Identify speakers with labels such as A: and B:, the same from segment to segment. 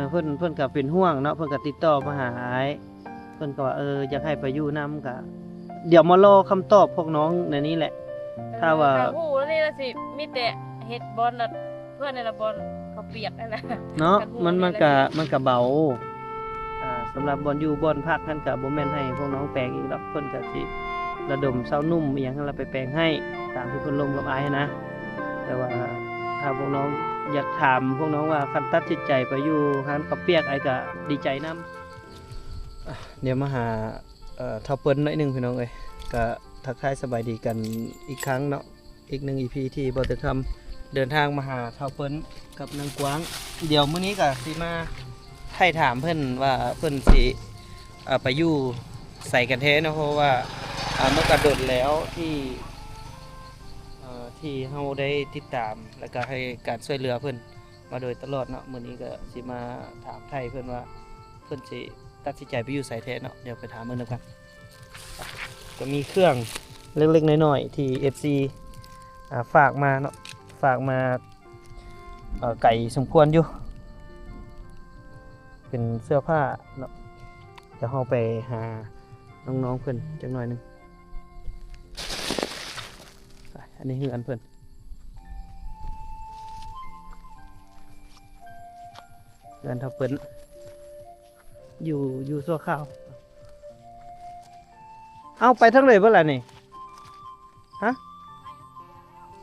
A: เพิ่นก็เป็นห่วงเนาะเพิ่นก็ติดต่อมาหาอ้ายเพิ่นก็ว่าอยากให้ไปอยู่นํก็เดี๋ยวมารอคำตอบพวกน้องในนี้แหละถ้าว่า
B: ฮู้แล้วนี่ล่ะสิมีแต่เฮ็ดบอลน่ะเพื่อนในละบอลเขาเปียกนั่นแหละ
A: เนาะมันก็เบาสำหรับบอลอยู่บอลพักนั่นก็บ่แม่นให้พวกน้องแปลงอีกดอกเพิ่นก็สิระดมเซานุ่มอีหยังเราไปแปลงให้ตามที่เพิ่นลงกับอ้ายนะแต่ว่าถ้าพวกน้องอยากถามพวกน้องว่าคันตัดสินใจไปอยู่ร้านข้าวเปียกอ้ายก็ดีใจนํเดี๋ยวมาหาเท่าเปิ้นหน่อยนึงพี่น้องเอ้ยก็ทักทายสบายดีกันอีกครั้งเนาะอีก1 EP ที่บ่ได้ทำเดินทางมาหาเท่าเปิ้นกับนางกวางเดี๋ยวมื้อนี้ก็สิมาไถ่ถามเพิ่นว่าเพิ่นสิไปอยู่ใส่กันแท้เนาะเพราะว่าเมื่อกระโดดแล้วที่เฮาได้ติดตามแล้วก็ให้การช่วยเหลือเพิ่นมาโดยตลอดเนาะมื้อนี้ก็สิมาถามไถ่เพิ่นว่าเพิ่นสิตัดสินใจไปอยู่ใส่แท้เนาะเดี๋ยวไปถามเพิ่นกันก็มีเครื่องเล็กๆน้อยๆที่ FC ฝากมาเนาะฝากมาไก่สมควรอยู่เป็นเสื้อผ้าเนาะจะเข้าไปหาน้องๆเพิ่นจักหน่อยนึงอันนี้คืออันเพิ่นเงินทับเพิ่นอยู่ซัวข้าวเอาไปทั้งเลยเพื่ออะไรนี่ฮะ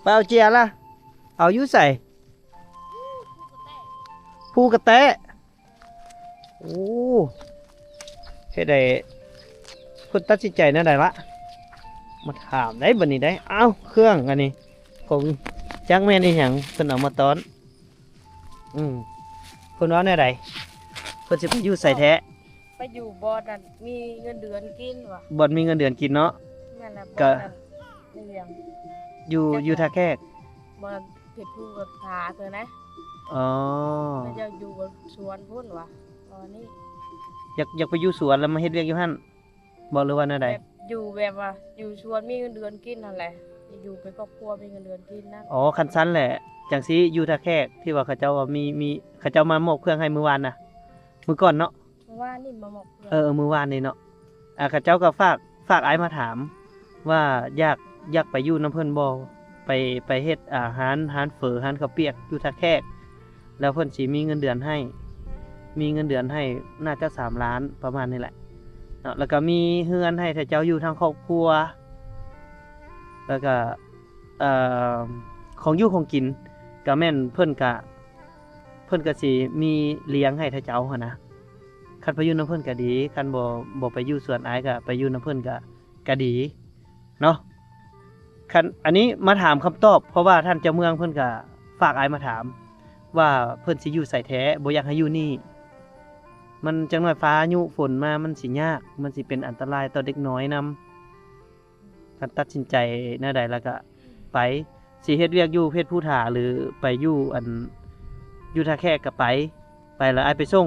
A: ไปเอาเจียล่ะเอาอยู่ใส่ผู้กระแตะโอ้เฮ็ดได้เพิ่นตัดสินใจแนวใดละมาถามได้บัดนี้ได้เอ้าเครื่องอันนี้ของจักแม่นอีหยังเพิ่นเอามาตอนเพิ่นว่าแนวใดเพิ่นสิไปอยู่ใส่แท้
B: ไปอยู่บอลนั่นมีเงินเดือนกินว่ะ
A: บ่มีเงินเดือนกินเนาะ
B: นั่นแหละ
A: ก็
B: เรื่อง
A: อยู่ท่าแขก
B: บอลเพชรผู้กับผาเธอนะ
A: อ๋อ
B: มันจะอยู่บนสวนพุ่นว่ะตอนนี้
A: อยากไปอยู่สวนแล้วมาเฮ็ดเวียกอยู่หั่นบ่หรือว่าแนวใด
B: อยู่แบบว่าอยู่สวนมีเงินเดือนกินนั่นแหละอยู่เป็นครอบครัวมีเงินเดือนกินนะ
A: อ๋อคันซั้นแหละจังซี่อยู่ท่าแขกที่ว่าเขาเจ้าว่ามีเขาเจ้ามามอบเครื่องให้มื้อวานน่ะมื้อก่อนเนาะ
B: ว่านี่มามอบเครื่อง
A: มื้อวานนี่เนาะเขาเจ้าก็ฝากอ้ายมาถามว่าอยากไปอยู่น้ำเพิ่นบ่ไปเฮ็ดอาหารเฝออาหารข้าวเปียกอยู่ท่าแขกแล้วเพิ่นสิมีเงินเดือนให้น่าจะ3 ล้านประมาณนี้แหละเนาะแล้วก็มีเฮือนให้ถ้าเจ้าอยู่ทางครอบครัวแล้วก็ของอยู่ของกินก็แม่นเพิ่นก็สิมีเลี้ยงให้ถ้าเจ้าหั่นนะคันไปอยู่น้ำเพิ่นก็ดีคันบ่ไปอยู่สวนอ้ายก็ไปอยู่น้ำเพิ่นก็ดีเนาะคันอันนี้มาถามคำตอบเพราะว่าท่านเจ้าเมืองเพิ่นก็ฝากอ้ายมาถามว่าเพิ่นสิอยู่ไสแท้บ่อยากให้อยู่นี่มันจังน้อยฟ้ายุฝนมามันสิยากมันสิเป็นอันตรายต่อเด็กน้อยนำคันตัดสินใจแนวใดแล้วก็ไปสิเฮ็ดเวียกอยู่เพชรผู้ถาหรือไปอยู่อยู่ท่าแขกก็ไปแล้วอ้ายไปส่ง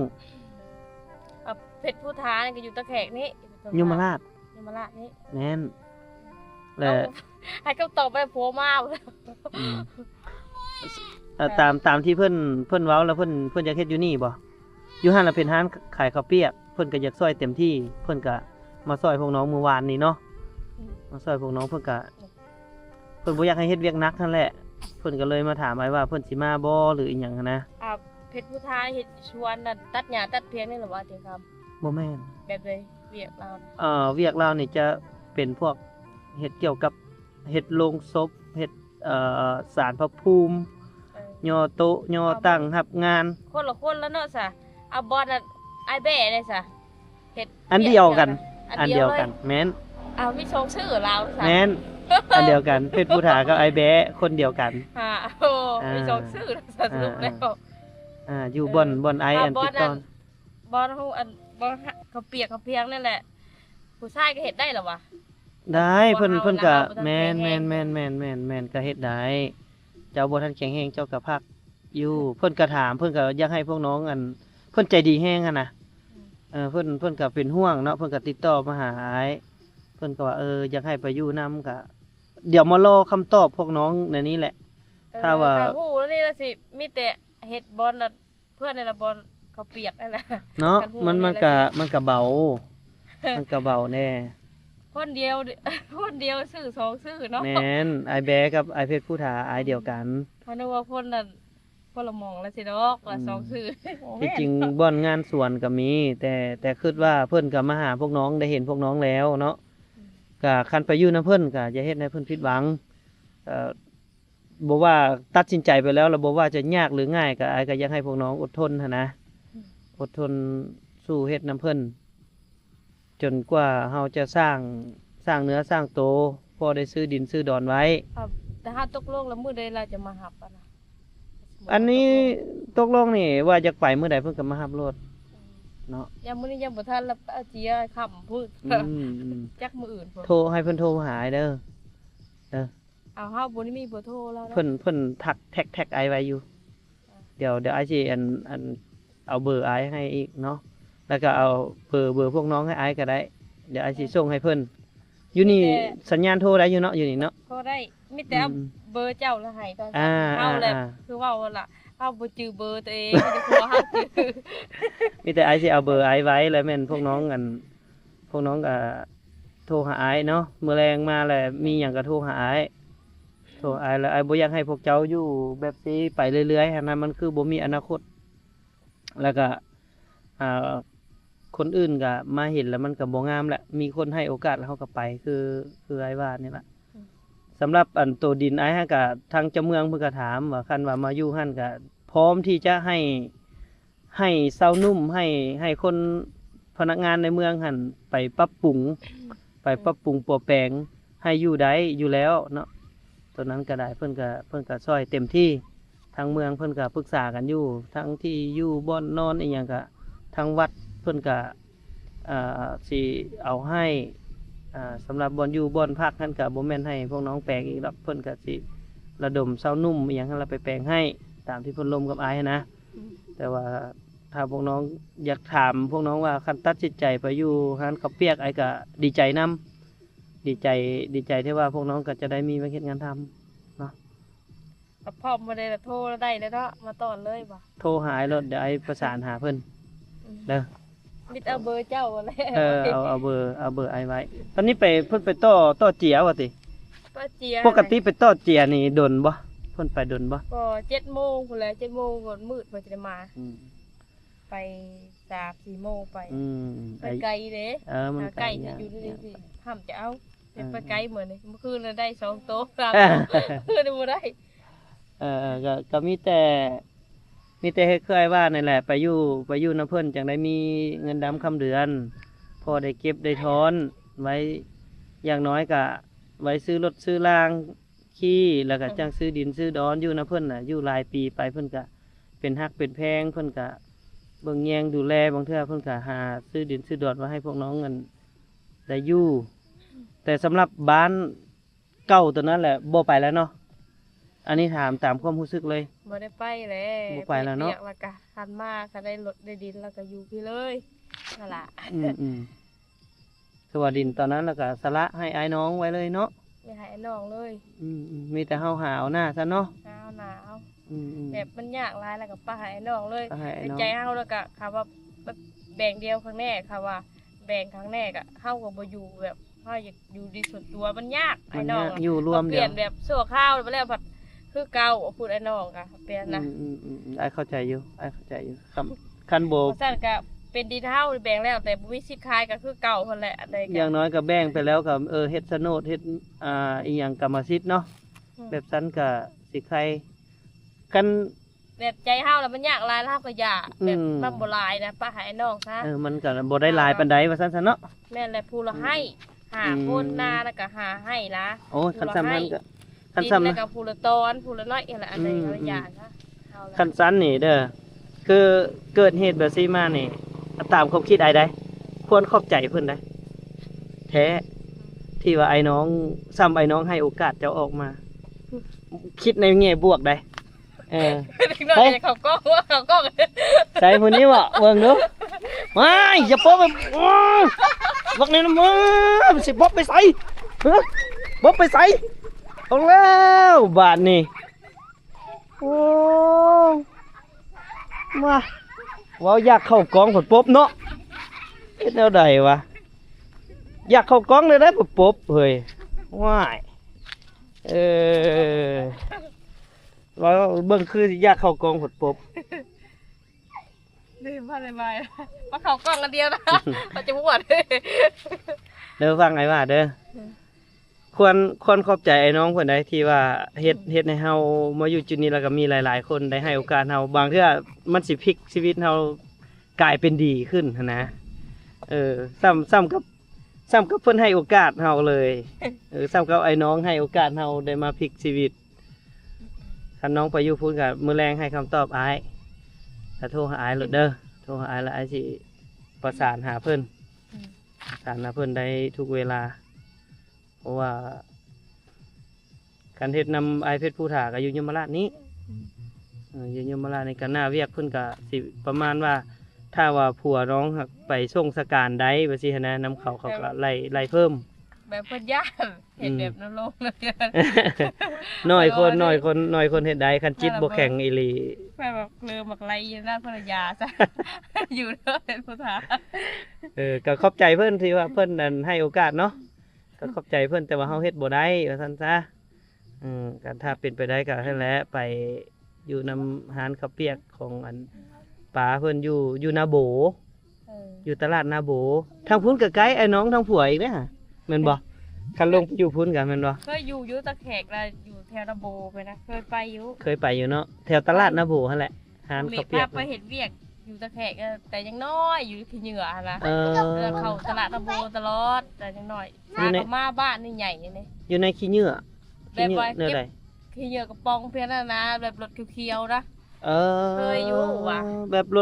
B: เพชรผู้ท้านี่ก็อยู่ตะแขกนี่
A: ยมราช
B: นี่
A: แม่นแล้ว
B: ให้คำตอบไปโผล่มา
A: ตามที่เพิ่นเว้าแล้วเพิ่นอยากเฮ็ดอยู่นี่บ่อยู่หั่นน่ะเป็นร้านขายข้าวเปียกเพิ่นก็อยากช่วยเต็มที่เพิ่นก็มาช่วยพวกน้องเมื่อวานนี้เนาะมาช่วยพวกน้องเพิ่นบ่อยากให้เฮ็ดเวียกหนักนั่นแหละเพิ่นก็เลยมาถามไว้ว่าเพิ่นสิมาบ่หรืออีหยังนะ
B: เพชรผู้ท้าเฮ็ดชวนนั่นตัดหญ้าตัดเพียงนี่หรอว่าติครับ
A: บ่แม่น
B: แบบเลยเวียกเรา
A: เวียกเรานี่จะเป็นพวกเฮ็ดเกี่ยวกับเฮ็ดโรงศพเฮ็ดศาลพระภูมิย่อโต๊ะย่อตั้งรับงาน
B: คนละคนแล้วเนาะซะเอาบอลน่ะไอ้แบ้ได้ซะเฮ็ด
A: อันเดียวกันแม่น
B: มี2ชื่อลาวซะ
A: แม่นอันเดียวกันเพชรผู้ถากับไอ้แบ้คนเดียวกัน
B: มี2ชื่อซะสรุปแล้ว
A: อยู่บนไออันติดตอน
B: บอลฮู้บอลเขาเปียกเขาเพียงนั่นแหละผู้ชายก็เฮ็ดได้เหรอวะ
A: ได้เพิ่นก็แม่นก็เฮ็ดได้เจ้าบ่ทันแข็งแรงเจ้าก็พักอยู่เพิ่นก็ถามเพิ่นก็อยากให้พวกน้องเพิ่นใจดีแฮงนะเพิ่นก็เป็นห่วงเนาะเพิ่นก็ติดต่อมาหาอ้ายเพิ่นก็ว่าอยากให้ไปอยู่นํก็เดี๋ยวมารอคำตอบพวกน้องในนี้แหละถ้าว่า
B: ฮู้แล้วนี่ล่ะสิมีแต่เฮ็ดบอลน่ะเพื่อนในละบอล เขาเปียกนั่นแหละ
A: เนาะ
B: กันหู
A: มันก็เบา มันก็เบาแน่
B: คนเดียว คนเดียวซื้อสองซื้อเนาะ
A: แม่นไอแบกับไอเพชรผู้ถาไอเดียวกัน
B: เพราะนึกว่าคนน่ะคนละหมองแล้วสิดอกละสองซื้อ
A: ที่จริงบ่อนงานสวนก็มี แต่คิดว่าเพิ่นก็มาหาพวกน้องได้เห็นพวกน้องแล้วเนาะก็คันไปอยู่นํเพิ่นก็อย่าเฮ็ดให้เพิ่นผิดหวังบ่ว่าตัดสินใจไปแล้วบ่ว่าจะยากหรือง่ายก็ไอก็อยากให้พวกน้องอดทนหันนะอดทนสู้เฮ็ดนํเพิ่นจนกว่าเฮาจะสร้างเนื้อสร้างโตพอได้ซื้อดินซื้อดอนไว้
B: ครับแต่ถ้าตกลงแล้วมื้อใดเราจะมาหับอ่ะนะ
A: อันนี้ตกลงนี่ว่าจะไปมื้อใดเพิ่นก็มารับรถเนาะ
B: ยังมื้อนี้ยังบ่ทันแล้วเอาเจียค่ำพูด
A: อืม
B: จักมื้ออื่นพุ่น
A: โทรให้เพิ่นโทรหาเด้อ
B: เอาเฮาบ่ได้มีเบอร์โทรแล้วนะ
A: เพิ่นทักแท็กไอไว้อยู่ เดี๋ยวไอสิอันเอาเบอร์ไอให้อีกเนาะแล้วก็เอาเบอร์พวกน้องให้ไอก็ได้ เดี๋ยวไอสิส่งให้เพิ่นอยู่นี่สัญญาณโทรได้อยู่เนาะอยู่นี่เนาะ
B: ก็ได้มีแต่เอาเบอร์เจ้าแล้วให้ตอน
A: อ่า
B: เอาแหละ
A: อ่า
B: คือเว้าล่ะเฮาบ่จื้อเบอร์ตัวเองมีแต่ผัวเฮาจื้อ
A: มีแต่ไอสิเอาเบอร์ไอไว้แล้วแม่นพวกน้องก็โทรหาไอเนาะมื้อแรงมาแล้วมีหยังก็โทรหาไอโทรไอแล้วไอบ่อยากให้พวกเจ้าอยู่แบบนี้ไปเรื่อยๆหันนะมันคือบ่มีอนาคต แล้วก็คนอื่นก็มาเห็นแล้วมันก็บ่งามแหละมีคนให้โอกาสแล้วเขาก็ไปคือไอ้ว่านี่ล่ะสำหรับอันตัวดินไอ้ฮะก็ทางเจ้าเมืองเพิ่นก็ถามว่าคันว่ามาอยู่หั่นก็พร้อมที่จะให้เซานุ่มให้คนพนักงานในเมืองหั่นไปปรับปรุงปรับแปลงให้อยู่ได้อยู่แล้วเนาะตัวนั้นก็ได้เพิ่นก็ช่วยเต็มที่ทางเมืองเพิ่นก็ปรึกษากันอยู่ทั้งที่อยู่บ่อนนอนอีหยังก็ทางวัดเพิ่นก็สิเอาให้สำหรับบ่อนอยู่บ่อนพักนั่นก็บ่แม่นให้พวกน้องแปลงอีกดอกเพิ่นก็สิระดมเซานุ่มอีหยังให้เราไปแปลงให้ตามที่เพิ่นลมกับอายนะแต่ว่าถ้าพวกน้องอยากถามพวกน้องว่าคันตัดสินใจไปอยู่ร้านข้าวเปียกไอ้ก็ดีใจนํดีใจที่ว่าพวกน้องก็จะได้มีมาเฮ็ดงานทำ
B: กับพ่อมาได้ละโทรได้แล้วเนาะมาตอนเลยบ่
A: โทรหาไอ้รถเดี๋ยวไอ้ประสานหาเพิ่นเด้อ
B: มิดเอาเบอร์เจ้าแล้ว
A: เอาเบอร์ไอ้ไว้ตอนนี้ไปเพิ่นไปต่อเจียว่าติ
B: ป้าเจีย
A: ปกติไปต่อเจียนี่ดนบ่เพิ่นไปดนบ่
B: ก็7:00 นพุ่นแหละ7:00 นก่อนมืดเพิ่นจะได้มาไป3-4 โมงไปไปไกลเด้
A: มัน
B: ไกลจะอยู่นี่สิห้ามจะเอาไปไกลเหมือนนี่เมื่อคืนเราได้2โต๊ะ3คืนบ่ได้
A: ก็มีแต่เฮ็ดคือไอ้ว่านั่นแหละไปอยู่นำเพิ่นจังได้มีเงินดำคำเดือนพอได้เก็บได้ถอนไว้อย่างน้อยก็ไว้ซื้อรถซื้อรางขี้แล้วก็จังซื้อดินซื้อดอนอยู่นำเพิ่นน่ะอยู่หลายปีไปเพิ่นก็เป็นฮักเป็นแพงเพิ่นก็เบิ่งแยงดูแลบางเทื่อเพิ่นก็หาซื้อดินซื้อดอนมาให้พวกน้องเงินได้อยู่แต่สำหรับบ้านเก่าตัวนั้นแหละบ่ไปแล้วเนาะอันนี้ถามตามความรู้สึกเลย
B: บ่ได้ไปแล้ว
A: บ่ไปแล้วเนาะ
B: ปียกแล้วก็คันมาก็ได้รถได้ดินแล้วก็อยู่พี่เลยนั่นล่ะ
A: คือว่าดินตอนนั้นแล้วก็สละให้อ้ายน้องไว้เลยเนาะ
B: ไม่ให้น้องเลย
A: มีแต่เฮาหาเอาหน้าซะเนาะ
B: หนาว
A: อืม
B: แบบมันยากหลายแล้วก็ป้าให้น้องเลย
A: ก็ให้อ้ายน้อง
B: ใจเฮาแล้วก็ค่ะว่าแบ่งเดียวครั้งแรกค่ะว่าแบ่งครั้งแรกอะเฮาก็บ่อยู่แบบเฮาอยากอยู่ดีส่วนตัวมันยากไอ้น้อง
A: มันอยู่รวม
B: เป
A: เดี
B: ลี่
A: ย
B: ยนแบบชั่วคราวไปแล้วผัดคือเก่าพูดไอ้น้องค่ะเปลี่ยนนะ
A: ไอ้เข้าใจอยู่คันโบ
B: เพราะฉะนั้นก็เป็นดินเฮาแบ่งแล้วแต่บ่มีสิทธิ์ขายก็คือเก่าพุ่นแหละอะไร
A: อย่างน้อยก็แบ่งไปแล้วก็เฮ็ดโฉนดเฮ็ดอีหยังกรรมสิทธิ์เนาะแบบนั้นก็สิใครกัน
B: แบบใจเฮาแล้วมันยากหลายแล้วเฮาก็อยากแบบมันบ่หลายนะป้าให้น้องซะ
A: มันก็บ่ได้หลายปานใดว่าซั่นซะเนาะ
B: แม่นแหละผู้ละให้หาคนนาแล้วก็หาให้ละ
A: โอ้คันซ้ำนั้นก็คัน
B: ดิน
A: ซ้ำ
B: แล้ว
A: นะ
B: ก็ผู้ละตอนผู้ละน้อยอะไรอันใดก็อยากนะเอาละ
A: คันซันนี่เด้อคือเกิดเหตุแบบซี่มานี่ตามความคิดไอ้ได้ควรขอบใจเพิ่นได้แท้ที่ว่าไอ้น้องซ้ำไอ้น้องให้โอกาสเจ้าออกมา คิดในแง่บวกได้
B: เด็กน้อยเขาก็ว่าเขาก็
A: ใส่ผู้นี้บ่เบิ่งดูไม่อย่าป๊อบไปบักนี่นะมึงสิบ๊อบไปใส่บ๊อบไปใส่เอาแล้วบาดนี่โอ้มา ว้าวอยากเข้ากองผดปบเนาะเฮ็ดแนวใดวะอยากเข้ากองเลยได้ผดปบเฮ้ยว้ายว่าเบิ่งคืออยากเข้ากองผดปบ
B: ลืมว่าอะไรมาเข้ากล้องกันเดียวนะมันจะบวช
A: เด้อฟังไอ้ว่าเด้อควรขอบใจไอ้น้องเพิ่นได้ที่ว่าเฮ็ดให้เฮามาอยู่จุดนี้แล้วก็มีหลายๆคนได้ให้โอกาสเฮาบางเทื่อมันสิพลิกชีวิตเฮากลายเป็นดีขึ้นหั้นนะซ้ำกับเพิ่นให้โอกาสเฮาเลยซ้ำกับไอ้น้องให้โอกาสเฮาได้มาพลิกชีวิตคันน้องไปอยู่พุ่นก็มื้อแรงให้คำตอบอ้ายถ้าโทรหาอ้ายโลดเด้อโทรหาอ้ายแล้วอ้ายสิประสานหาเพิ่นประสานหาเพิ่นได้ทุกเวลาเพราะว่าการเฮ็ดนำอ้ายเพชรผู้ถาก็อยู่ยมราชนี้อยู่ยมราชในกันหน้าเวียกเพิ่นก็สิประมาณว่าถ้าว่าผัวน้องไปส่งสการใดว่าสิหั้นนะนำเขาก็ไล่เพิ่ม
B: แบบเพิ่นย่านเห็นแบบน้ำลงเลย
A: น้อยคนเฮ็ดได้คันจิตบ่แข็งอีหลี
B: แบบเลือมักไรอยู่หน้าภรรยาซะ อยู่เด้อเป็นผู้ถา
A: ก็ขอบใจเพิ่นที่ว่าเพิ่นนั่นให้โอกาสเนาะก็ขอบใจเพิ่นแต่ว่าเฮาเฮ็ดบ่ได้ว่าซั่นซะการถ้าเป็นไปได้ก็นั่นแหละไปอยู่นำหานข้าวเปียกของอันป๋าเพิ่นอยู่นาโบอยู่ตลาดนาโบทางพุ่นก็ไกลไอ้น้องทางผัวอีกเด้อฮะแม่นบ่คันลงไปอยู่พุ่นก็แม่นบ่
B: เคยอยู่ตะแขกละอยู่แถวนาโบไปนะเคยไปอยู่
A: เคยไปอยู่เนาะแถวตลาดนาโบหั่นแหละหาน
B: มี
A: ข้าวเปีย
B: ภาก พไปเห็นเวียกอยู่ตะแขกแต่ยังน้อยอยู่ที่เหนือนะ เข้าตลาดนาโบตลอดแต่ยังน้อยทางมาบ้านนี่ใหญ่นี่
A: อยู่ในขี้เหงื่อ
B: แบบว่า
A: เนื้อใด
B: ขี้เหยื่อกระป๋องเพี้ยนนะแบบรถเขียวๆนะ เคยอยู่ว่ะ
A: แบบร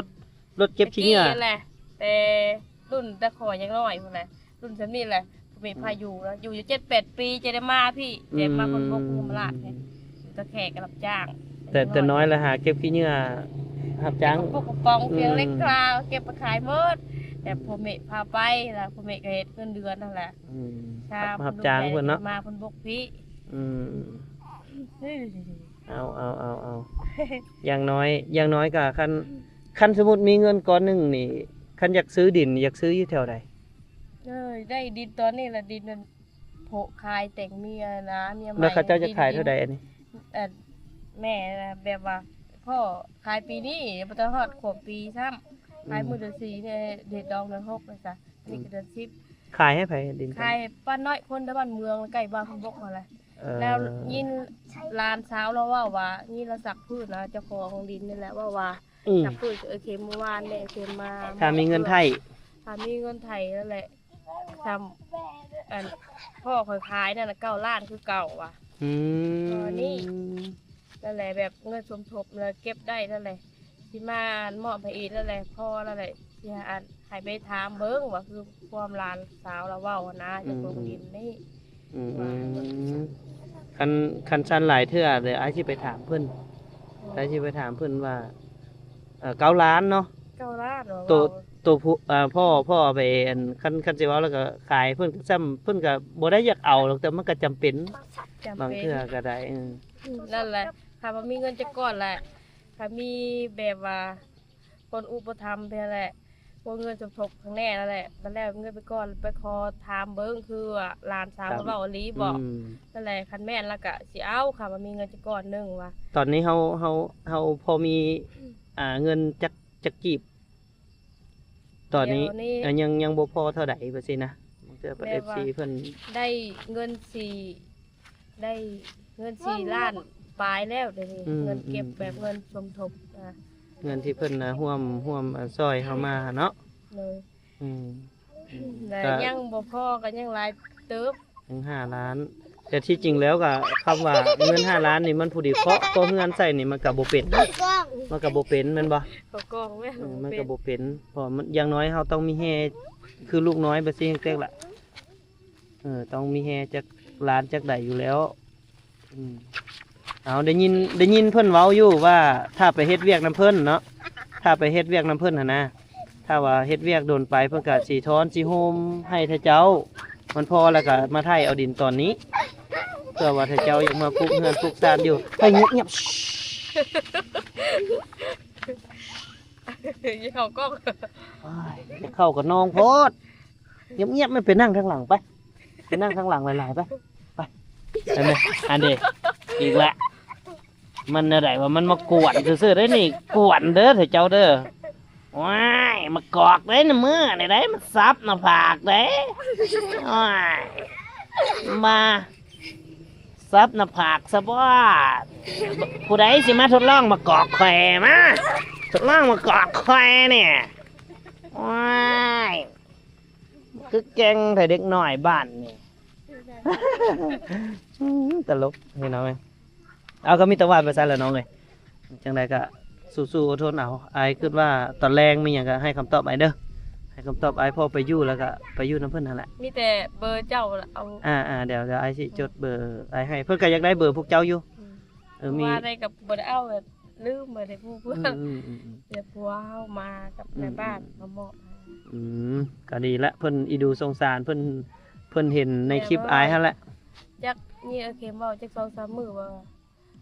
A: ถเก็บขี้เหงื่อ
B: แหละแต่รุ่นตะขอยังน้อยพุ่นแหละรุ่นฉันนี่แหละมีพายุแล้วอยู่7-8 ปีจะได้มาพี่เด็กมาคนบกยมราชเนี่ยอยู่ตะแขกกับรับจ้าง
A: แต่น้อยละหาเก็บขี้เหงื่อรับจ้าง
B: พวกกระป๋องเพียงเล็กกลาวเก็บไปขายหมดแต่พ่อเมฆพาไปแล้วพ่อเมฆก็เฮ็ดเงินเดือนนั่นแหละ
A: รับจ้างเพิ่นเนาะ
B: มาเพิ่นบกพี่
A: เอาอย่างน้อยก็คันสมมุติมีเงินก้อนหนึงนี่คันอยากซื้อดินอยากซื้ออยู่แถวใด
B: ได้ดินตอนนี้ละดินมันโผขายแต่งเมียนะเมียใหม่
A: แล้วเขาเจ้าจะขายเท่าใดอันนี้
B: แม่นะแบบว่าพ่อขายปีนี้บ่ต้องฮอดขวบปีซ้ำขายมื้อเดือน4เนี่ยเดือนดองเดือน6เลยจ้ะนี่ก็เดือน10
A: ขายให้ไผดิน
B: ขายป้าน้อยคนในบ้านเมืองใกล้บ้านคุณบกมาเลยแล้วยินลานเช้าแล้วว่านี่เราสักพืชนะเจ้าของดินนี่แหละว่าสักพืชเข็มเมื่อวานเนี่ยเข็มมา
A: ถ้ามีเงินไทย
B: ถ้ามีเงินไทยนั่นแหละทำพ่อคอยขายนั่นน่ะ9 ล้านคือเก่าว่ะนี่นั่นแหละแบบเงินสมทบเลยเก็บได้นั่นแหละที่มามอบให้อีกนั่นแหละพ่อนั่นแหละที่ให้ไปถามเบิ้งว่าคือความลานสาวเราว่านะเจ้าของดินนี่
A: คันชั้นหลายเทื่อเดี๋ยวอ้ายสิไปถามเพิ่นว่า9 ล้านเนาะ
B: 9 ล้านเหรอ
A: ตัวพ่อไปอันคันสิเว้าแล้วก็ขายเพิ่นก็ซ้ำเพิ่นก็บ่ได้อยากเอาหรอกแต่มันก็จำเป็นบางเทื่อก็ได้
B: นั่นแหละค่ะบ่มีเงินจะก่อนแหละค่ะมีแบบว่าคนอุปถัมภ์เพิ่นแหละพวกเงินสมทบข้างแน่นั่นแหละตอนแรกเงินไปก่อนไปขอถามเบิ่งคือว่าหลานสาวเว้าอีหลีบอกนั่นแหละคันแม่นแล้วก็สิเอาค่ะบ่มีเงินจะก่อนนึงว่า
A: ตอนนี้เฮาพอมีเงินจักกีบตอนนี้ยังบ่พอเท่าใดว่าซี่นะเพื่อประ FC เพิ่น
B: ได้เงิน4 ล้านปลายแล้วเดี๋ยวนี้เงินเก็บแบบเงินสมทบ
A: เงินที่เพิ่นร่วมซอยเฮามาเนาะ
B: เลยแต่ยังบ่พอก็ยังหลายเติบ
A: ถึง5 ล้านแต่ที่จริงแล้วก็คำว่าเงิน5 ล้านนี่มันผู้ดีเพราะเงินใส่นี่มันก็บ่เป็นแม่นบ่
B: กองแม่
A: มันก็บ่เป็นเพราะมันอย่างน้อยเฮาต้องมีแฮคือลูกน้อยบ่ซิแตกล่ะต้องมีแฮจักล้านจักใดอยู่แล้วเอาได้ยินเพิ่นเว้าอยู่ว่าถ้าไปเฮ็ดเวียกนำเพิ่นเนาะถ้าไปเฮ็ดเวียกนำเพิ่นหั่นนะถ้าว่าเฮ็ดเวียกโดนไปเพิ่นก็สิถอนสิโฮมให้ท่าเจ้ามันพอแล้วก็มาไถเอาดินตอนนี้เพื่อว่าท่าเจ้ายังมาปลูกเฮือนปลูกซ่านอยู่ให้เงียบ
B: อย่าเข้ากล้อง
A: อ้ายจะเข้ากับน้องโพดเงียบๆไม่ไปนั่งข้างหลังไปนั่งข้างหลังหลายๆไปได้ไหมอันเดอีกละมันอะไรว่ามันมากวนซื่อๆได้นี่กวนเด้อเถอะเจ้าเด้อว้ายมากอกได้นะมือนี่ได้มันซับหน้าผากเด้ว้ายมาซับหน้าผากซะบ่ผู้ใดสิมาทดลองมากอกแข่มาทดลองมากอกแข่เนี่ยว้ายคือแกงแต่เด็กหน่อยบ้านนี่ ตลกเห็นน้องไหมเอาก็มีตะวันไปซะแล้วน้องเลยจังใดก็สู้ๆอดทนเอาไอ้คิดว่าตอนแรงมีอย่างก็ให้คำตอบไอ้เด้อให้คำตอบไอ้พ่อไปอยู่แล้วก็ไปอยู่น้ำเพิ่นนั่นแหละ
B: มีแต่เบอร์เจ้าละเอา
A: เดี๋ยวไอ้สิจดเบอร์ไอ้ให้เพิ่นก็อยากได้เบอร์พวกเจ้าอยู่มี
B: ว่าได้กับบ่ได้เอาแบบลืมบ่ได้พูดเพื่อน
A: อืม
B: เดี๋ยวผัวเฮามากับในบ้านมาเหมาะ
A: ก็ดีละเพิ่นอีดูสงสารเพิ่นเห็นในคลิปไอ้หั่นแหละ
B: จักนี่โอเคเว้าจัก2-3มื้อว่า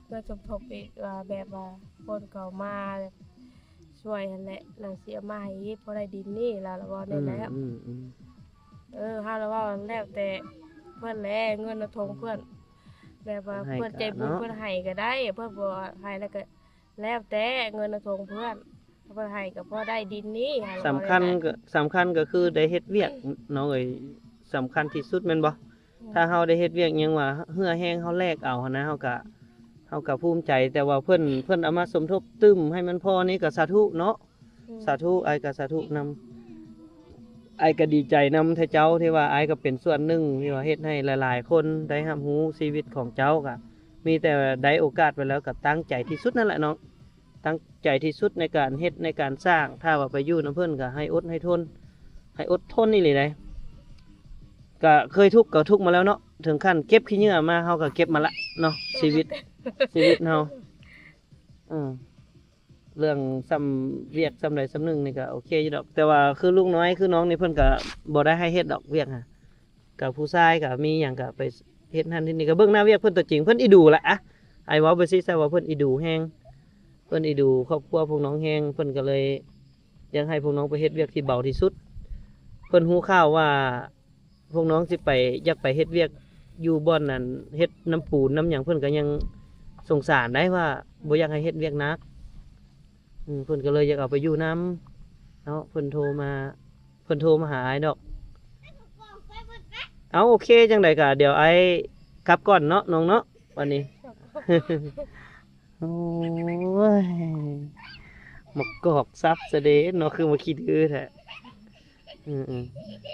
B: เพื่อสมทบอีกว่าแบบว่าคนเก่ามาช่วยนั่นแหละแล้วสิเอามาให้พอได้ดินนี่แล้วว่าได้แล้วเฮาแล้วว่าแล้วแต่เพิ่นแลเงินทงเพิ่นแบบว่าเพิ่นใจบุญเพิ่นให้ก็ได้เพิ่นบ่ให้แล้วก็แล้วแต่เงินทงเพิ่นเพิ่นให้ก็พอได้ดินนี่
A: สำคัญก็คือได้เฮ็ดเวียกน้องเอ้ยสำคัญที่สุดแม่นบ่ถ้าเฮาได้เฮ็ดเวียกหยังว่าเหือแห้งเฮาแลกเอาหันนะเฮาก็ภูมิใจแต่ว่าเพิ่นเอามาสมทบตึมให้มันพอนี่ก็สาธุเนาะสาธุไอ้ก็สาธุนำไอ้ก็ดีใจนำแท้เจ้าที่ว่าไอ้ก็เป็นส่วนหนึ่งที่ว่าเฮ็ดให้หลายๆคนได้รับรู้ชีวิตของเจ้าก็มีแต่ได้โอกาสไปแล้วก็ตั้งใจที่สุดนั่นแหละน้องตั้งใจที่สุดในการเฮ็ดในการสร้างถ้าว่าไปอยู่นำเพิ่นก็ให้อดให้ทนนี่เลยได้ก็เคยทุกข์ก็ทุกข์มาแล้วเนาะถึงขั้นเก็บขี้เหงื่อมาเฮาก็เก็บมาละเนาะชีวิตเฮาเรื่องซ้ำเวียกซ้ำใดซ้ำหนึ่งนี่ก็โอเคอยู่ดอกแต่ว่าคือลูกน้อยคือน้องนี่เพิ่นก็บ่ได้ให้เฮ็ดดอกเวียกอะกับผู้ชายก็มีหยังก็ไปเฮ็ดนั่นที่นี่ก็เบิ่งหน้าเวียกเพิ่นตัวจริงเพิ่นอีดูละอะไอ้เว้าไปซิซะว่าเพิ่นอีดูแฮงเพิ่นอีดูครอบครัวพวกน้องแฮงเพิ่นก็เลยอยากให้พวกน้องไปเฮ็ดเวียกที่เบาที่สุดเพิ่นฮู้ข่าวว่าพวกน้องสิไปอยากไปเฮ็ดเวียกอยู่บ่อนนั้นเฮ็ดน้ำปูนน้ำหยังเพิ่นก็ยังสงสารได้ว่าบ่อยากให้เฮ็ดเวียกหนักเพิ่นก็เลยอยากเอาไปอยู่น้ำเนาะเพิ่นโทรมาหาไอ้ดอกเอาโอเคจังไดก็เดี๋ยวไอ้กลับก่อนเนาะน้องเนาะวันนี้ โอ้ยหมกกอกซับเสด็จเนาะคือมาคิดแท้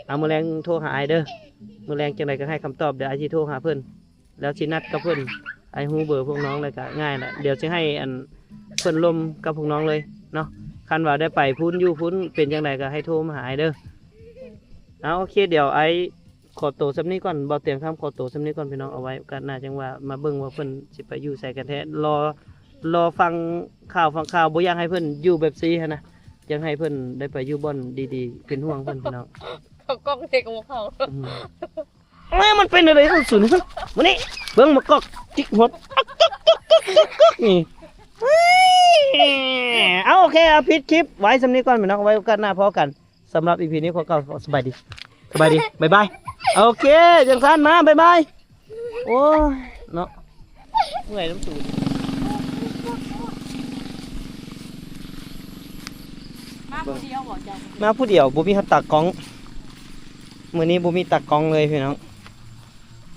A: เอามื้อแรงโทรหาไอ้เด้อมื้อแรงจังไดก็ให้คำตอบเดี๋ยวไอ้สิโทรหาเพิ่นแล้วสินัดกับเพิ่นไอ้ฮู้เบอร์พวกน้องเลยก็ง่ายแหละเดี๋ยวสิให้เพิ่นลมกับพวกน้องเลยเนาะคันว่าได้ไปพุ่นอยู่พุ่นเป็นจังไดก็ให้โทรมาหาไอ้เด้อเอาโอเคเดี๋ยวไอ้ขอตัวสำนี้ก่อนบ่เตรียมคำขอตัวสำนี้ก่อนพี่น้องเอาไว้กันหน้าจังว่ามาเบิ่งว่าเพิ่นสิไปอยู่ใส่กันแท้รอฟังข่าวบ่อยากให้เพิ่นอยู่แบบซีหั่นนะอยากให้เพิ่นได้ไปอยู่บ่อนดีๆเป็นห่วงเพิ่นพี่น้อง
B: เขากล้องเด็กของเขา
A: มันเป็นอะไรของสุนมื้อนี้เบิ่งมากอกจิกหดนี่เอาโอเคเอาปิดคลิปไว้สำนี้ก่อนพี่น้องไว้โอกาสหน้าพอกันสำหรับ EP นี้ขอกล่าวสบายดีบ๊ายบายโอเคจังซั่นมาบ๊ายบายโอ้ยเนาะเมื่อยน้ำสูด
B: มาผู้เดียวบ่จ้ะ
A: มาผู้เดียวบ่มีเขาตักกล้องมื้อนี้บ่มีตักกล้องเลยพี่น้อง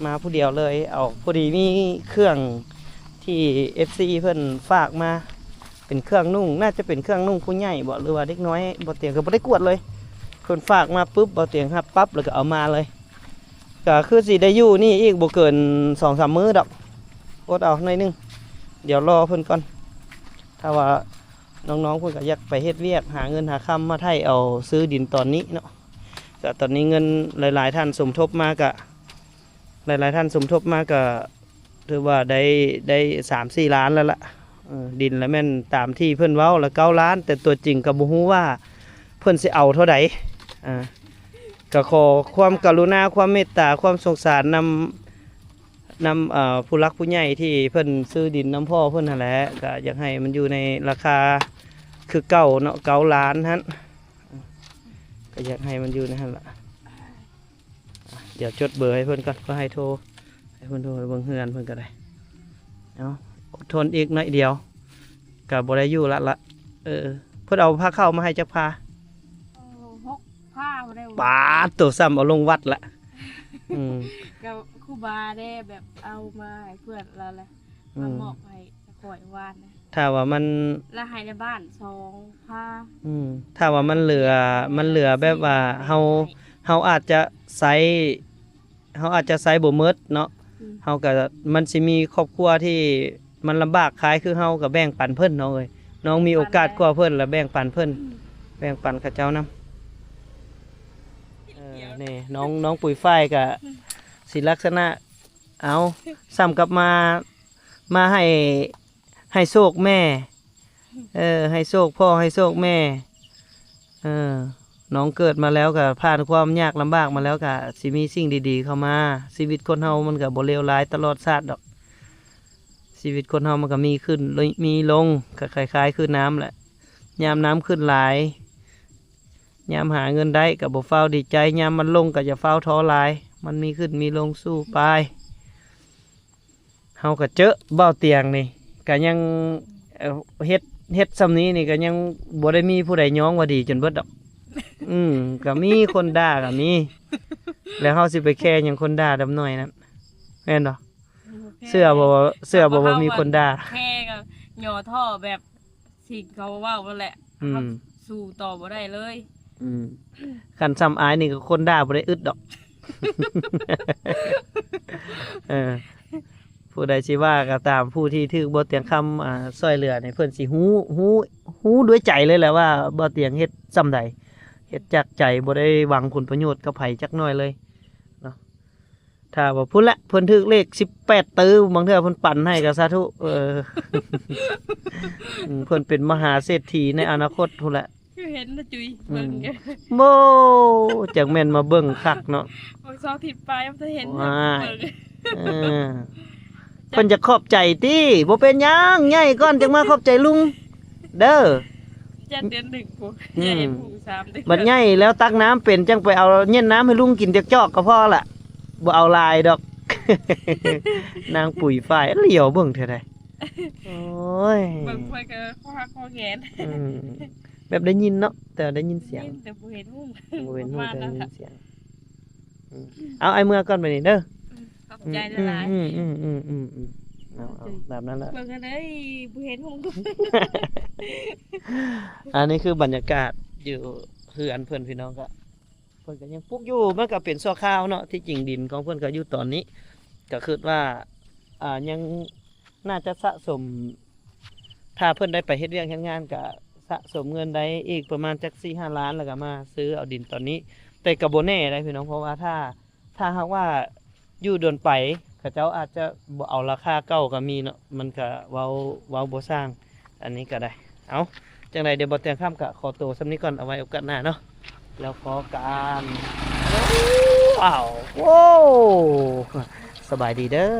A: มาผู้เดียวเลยเอาพอดีมีเครื่องที่ FC เพิ่นฝากมาเป็นเครื่องนุ่งน่าจะเป็นเครื่องนุ่งผู้ใหญ่บ่หรือว่าเด็กน้อยบ่เตียงก็บ่ได้กวดเลยเพิ่นฝากมาปุ๊บบ่เตียงรับปั๊บแล้วก็เอามาเลยก็คือสิได้อยู่นี่อีกบ่เกิน 2-3 มื้อดอกอดเอาหน่อยนึงเดี๋ยวรอเพิ่นก่อนถ้าว่าน้องๆเพิ่นก็อยากไปเฮ็ดเวียกหาเงินหาค่ำมาไถเอาซื้อดินตอนนี้เนาะก็ตอนนี้เงินหลายๆท่านสมทบมาก็ถือว่าได้ 3-4 ล้านแล้วล่ะดินแล้วแม่นตามที่เพิ่นเว้าละ9 ล้านแต่ตัวจริงก็บ่ฮู้ว่าเพิ่นสิเอาเท่าใดก็ขอความกรุณาความเมตตาความสงสารนำผู้รักผู้ใหญ่ที่เพิ่นซื้อดินน้ำพ่อเพิ่นนั่นแหละก็อยากให้มันอยู่ในราคา คือเก่าเนาะเก่าล้านฮะก็อยากให้มันอยู่ในหั่นล่ะเดี๋ยวจดเบอร์ให้เพิ่นก่อนก็ให้โทรให้เพิ่นโทรเบิ่งเฮือนเพิ่นก็ได้เอาอดทนอีกหน่อยเดียวก็บ่ได้อยู่ละเพิ่นเอาผ้าเข้ามาให้จักผ้า
B: 6ผ้าบ่ได้
A: ปาดตัวซ้ำเอาลงวัดละ
B: กับครูบาได้แบบเอามาให้เพื่อนเราแหละมามอบให้ข่อยวานนะ
A: ถ้าว่ามัน
B: แล้วให้ในบ้าน2ผ้า
A: ถ้าว่ามันเหลือแบบว่าเฮาอาจจะใช้บ่หมดเนาะเฮาก็มันสิมีครอบครัวที่มันลำบากคล้ายคือเฮาก็แบ่งปันเพิ่นน้องเอ้ยน้องมีโอกาสกว่าเพิ่นแล้วแบ่งปันเพิ่นแบ่งปันเขาเจ้านำนี่น้องปุ๋ยฝ้ายก็สิลักษณะเอาซ้ำกลับมาให้โชคแม่ให้โชคพ่อให้โชคแม่น้องเกิดมาแล้วก็ผ่านความยากลำบากมาแล้วก็สิมีสิ่งดีๆเข้ามาชีวิตคนเฮามันก็บ่เลวร้ายตลอดชาติดอกชีวิตคนเฮามันก็มีขึ้นมีลงก็คล้ายๆคือน้ำแหละยามน้ำขึ้นหลายยามหาเงินได้ก็บ่เฝ้าดีใจยามมันลงก็อย่าเฝ้าท้อหลายมันมีขึ้นมีลงสู้ไปเฮาก็เจอเบ้าเตียงนี่ก็ยังเฮ็ดซำนี้นี่ก็ยังบ่ได้มีผู้ใดย้องว่าดีจนเบิดดอกก็มีคนด่าก็มีแล้วเฮาสิไปแค่หยังคนด่าดำน้อยนั้นแม่นบ่เสื้อบ่ว่ามีคนด่า
B: แค่ก็ย่อท่อแบบสิ่งเขาเว้านั่นแหละสู้ต่อบ่ได้เลย
A: คันซ้ำอายนี่ก็คนด่าบ่ได้อึดดอกผู้ใดสิว่าก็ตามผู้ที่ถูกบ่เตียงคำช่วยเหลือนี่เพิ่นสิฮู้ด้วยใจเลยแหละว่าบ่เตียงเฮ็ดซำใดเฮ็ดจากใจบ่ได้หวังผลประโยชน์กับไผจักน้อยเลยเนาะถ้าว่าพุ่นละเพิ่นถูกเลข18ตื้อบางเทื่อเพิ่นปั่นให้ก็สาธุเพิ่นเป็นมหาเศรษฐีในอนาคตพุ่นละ
B: เห็นนะจุยเบิ่ง
A: โมจักแม่นมาเบิ่งคักเนาะ
B: บ่ซอทิดไปบ่เห็น
A: เพิ่นจะขอบใจติบ่เป็นหยังใหญ่ก่อนจังมาขอบใจลุงเด้อ
B: จัดเดือน1กูใหญ่ผู้3เดือน
A: บัดใหญ่แล้วตักน้ำเป็นจังไปเอาเย็นน้ำให้ลุงกินจักจอกก็พอละบ่เอาลายดอกนางปุ๋ยฝ้ายเหลียวเบิ่งเท่าใดโอ้ย
B: เบิ่งไปก็คอแขน
A: แบบได้ยินเนาะแต่ได้ยินเสียง
B: แต่บ่เห็นฮู้
A: บ่เห็นฮู้แต่ได้ยินเสียงเอาไอ้เมื่อก่อนไปนี่เด้อ
B: ขอบใจหลาย
A: เอาแบบนั้นแหละ
B: เบิ่งกันเลยบ่เห็นฮู้
A: อันนี้คือบรรยากาศอยู่คืออันเพื่อนพี่น้องก็เพิ่นก็ยังปลูกอยู่มันก็เป็นชั่วคราวเนาะที่จริงดินของเพิ่นก็อยู่ตอนนี้ก็คือว่ายังน่าจะสะสมถ้าเพิ่นได้ไปเฮ็ดเวียกเฮ็ดงานก็สะสมเงินได้อีกประมาณจัก 4-5 ล้านแล้วก็มาซื้อเอาดินตอนนี้แต่ก็บ่แน่ได้พี่น้องเพราะว่าถ้าหากว่าอยู่โดนไปเขาเจ้าอาจจะบ่เอาราคาเก่าก็มีเนาะมันก็เว้าบ่สร้างอันนี้ก็ได้เอาจังไดเดี๋ยวบ่เตียงข้ามก็ขอตัวซำนี้ก่อนเอาไว้โอกาสหน้าเนาะแล้วขอการว้าวสบายดีเด้อ